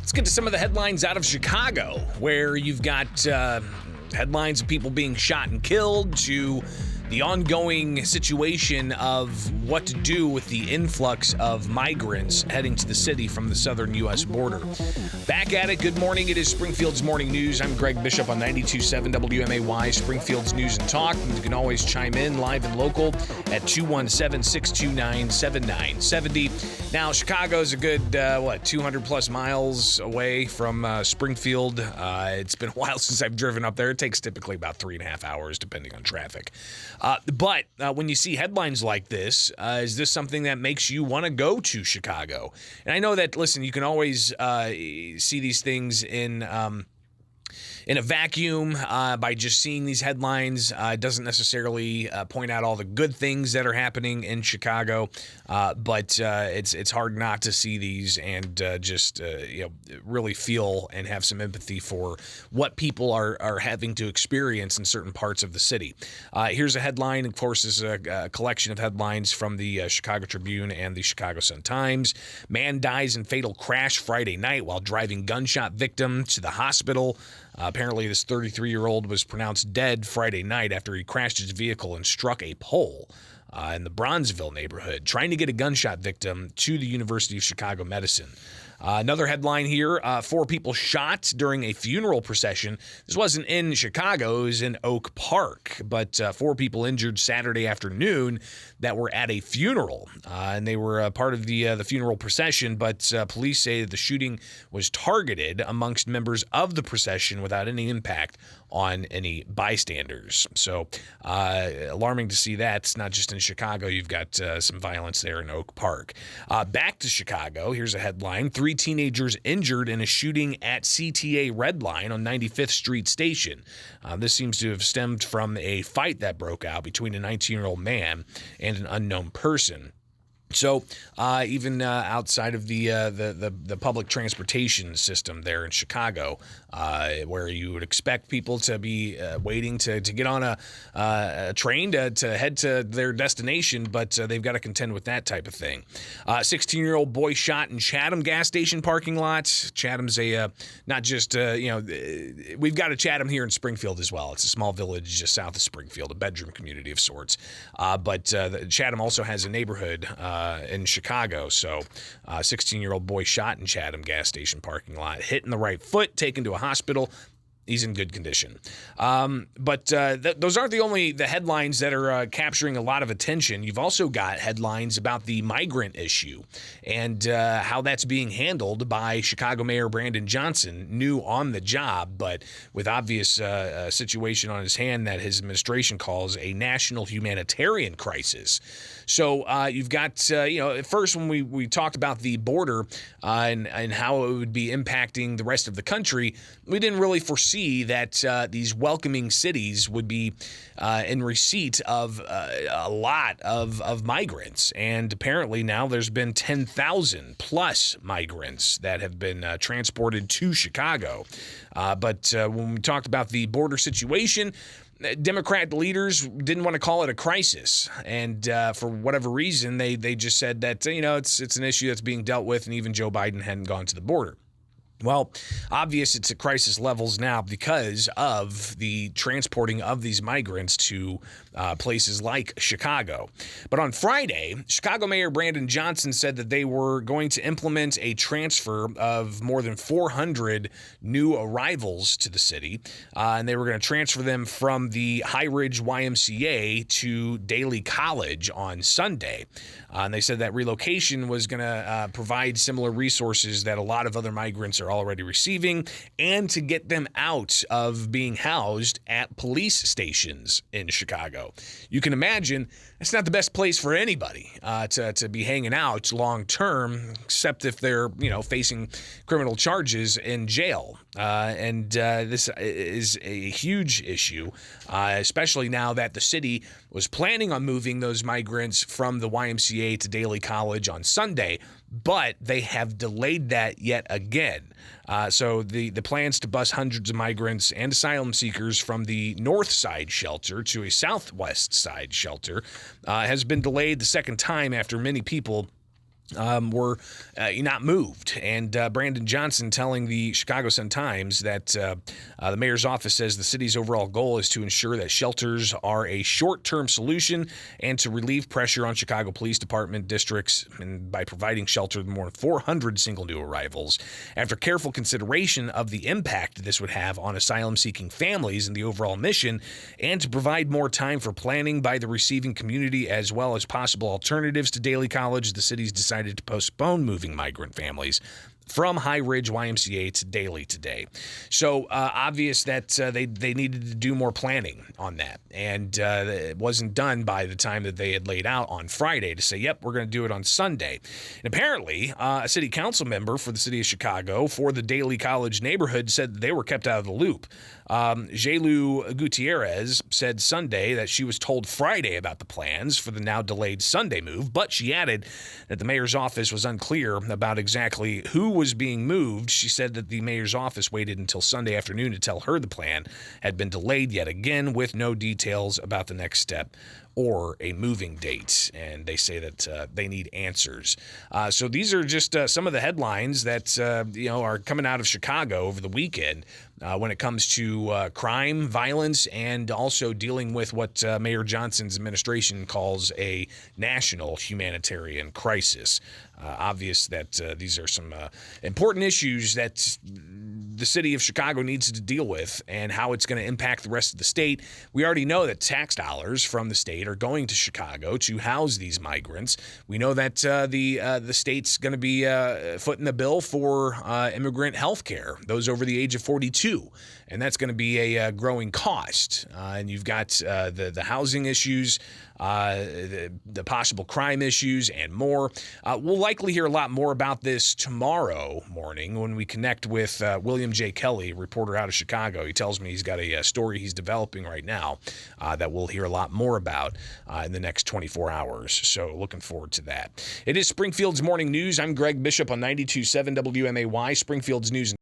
Let's get to some of the headlines out of Chicago, where you've got headlines of people being shot and killed to the ongoing situation of what to do with the influx of migrants heading to the city from the southern U.S. border. Back at it. Good morning. It is Springfield's Morning News. I'm Greg Bishop on 92.7 WMAY, Springfield's News and Talk. And you can always chime in live and local at 217-629-7970. Now, Chicago is a good, 200-plus miles away from Springfield. It's been a while since I've driven up there. It takes typically about 3.5 hours, depending on traffic. But when you see headlines like this, is this something that makes you want to go to Chicago? And I know that, listen, you can always see these things in a vacuum by just seeing these headlines. It doesn't necessarily point out all the good things that are happening in Chicago, but it's hard not to see these and really feel and have some empathy for what people are having to experience in certain parts of the city. Here's a headline. Of course, this is a collection of headlines from the Chicago Tribune and the Chicago Sun-Times. Man dies in fatal crash Friday night while driving gunshot victim to the hospital. Apparently, this 33-year-old was pronounced dead Friday night after he crashed his vehicle and struck a pole in the Bronzeville neighborhood, trying to get a gunshot victim to the University of Chicago Medicine. Another headline here, 4 people shot during a funeral procession. This wasn't in Chicago, it was in Oak Park, but 4 people injured Saturday afternoon that were at a funeral, and they were part of the funeral procession, but police say that the shooting was targeted amongst members of the procession without any impact on any bystanders. So alarming to see that. It's not just in Chicago. You've got some violence there in Oak Park. Back to Chicago. Here's a headline. 3 teenagers injured in a shooting at CTA Red Line on 95th Street Station. This seems to have stemmed from a fight that broke out between a 19-year-old man and an unknown person. So even outside of the public transportation system there in Chicago, where you would expect people to be waiting to get on a train to head to their destination, but they've got to contend with that type of thing. 16-year-old boy shot in Chatham gas station parking lot. Chatham's not just, we've got a Chatham here in Springfield as well. It's a small village just south of Springfield, a bedroom community of sorts. But Chatham also has a neighborhood in Chicago. So 16-year-old boy shot in Chatham gas station parking lot, hit in the right foot, taken to a hospital. He's in good condition. But those aren't the headlines that are capturing a lot of attention. You've also got headlines about the migrant issue and how that's being handled by Chicago Mayor Brandon Johnson, new on the job, but with obvious situation on his hand that his administration calls a national humanitarian crisis. So you've got, at first when we talked about the border and how it would be impacting the rest of the country, we didn't really foresee that these welcoming cities would be in receipt of a lot of migrants. And apparently now there's been 10,000 plus migrants that have been transported to Chicago. But when we talked about the border situation, Democrat leaders didn't want to call it a crisis, and for whatever reason, they just said that it's an issue that's being dealt with, and even Joe Biden hadn't gone to the border. Well, obvious it's at crisis levels now because of the transporting of these migrants to places like Chicago. But on Friday, Chicago Mayor Brandon Johnson said that they were going to implement a transfer of more than 400 new arrivals to the city, and they were going to transfer them from the High Ridge YMCA to Daly College on Sunday. And they said that relocation was going to provide similar resources that a lot of other migrants are already receiving, and to get them out of being housed at police stations in Chicago. You can imagine it's not the best place for anybody to be hanging out long term, except if they're facing criminal charges in jail. And this is a huge issue, especially now that the city was planning on moving those migrants from the YMCA to Daly College on Sunday, but they have delayed that yet again. So the plans to bus hundreds of migrants and asylum seekers from the north side shelter to a southwest side shelter has been delayed the second time after many people were not moved. And Brandon Johnson telling the Chicago Sun-Times that the mayor's office says the city's overall goal is to ensure that shelters are a short-term solution and to relieve pressure on Chicago Police Department districts and by providing shelter to more than 400 single new arrivals. After careful consideration of the impact this would have on asylum-seeking families and the overall mission, and to provide more time for planning by the receiving community as well as possible alternatives to Daly College, the city's decided to postpone moving migrant families from High Ridge YMCA to Daly today. So obvious that they needed to do more planning on that. And it wasn't done by the time that they had laid out on Friday to say, yep, we're going to do it on Sunday. And apparently, a city council member for the city of Chicago for the Daly College neighborhood said that they were kept out of the loop. Jelu Gutierrez said Sunday that she was told Friday about the plans for the now delayed Sunday move, but she added that the mayor's office was unclear about exactly who was being moved. She said that the mayor's office waited until Sunday afternoon to tell her the plan had been delayed yet again with no details about the next step or a moving date, and they say that they need answers. So these are just some of the headlines that are coming out of Chicago over the weekend when it comes to crime, violence, and also dealing with what Mayor Johnson's administration calls a national humanitarian crisis. Obvious that these are some important issues that the city of Chicago needs to deal with and how it's going to impact the rest of the state. We already know that tax dollars from the state are going to Chicago to house these migrants. We know that the state's going to be footing the bill for immigrant health care, those over the age of 42. And that's going to be a growing cost. And you've got the housing issues, the possible crime issues, and more. We'll likely hear a lot more about this tomorrow morning when we connect with William J. Kelly, a reporter out of Chicago. He tells me he's got a story he's developing right now that we'll hear a lot more about in the next 24 hours. So looking forward to that. It is Springfield's Morning News. I'm Greg Bishop on 92.7 WMAY, Springfield's News.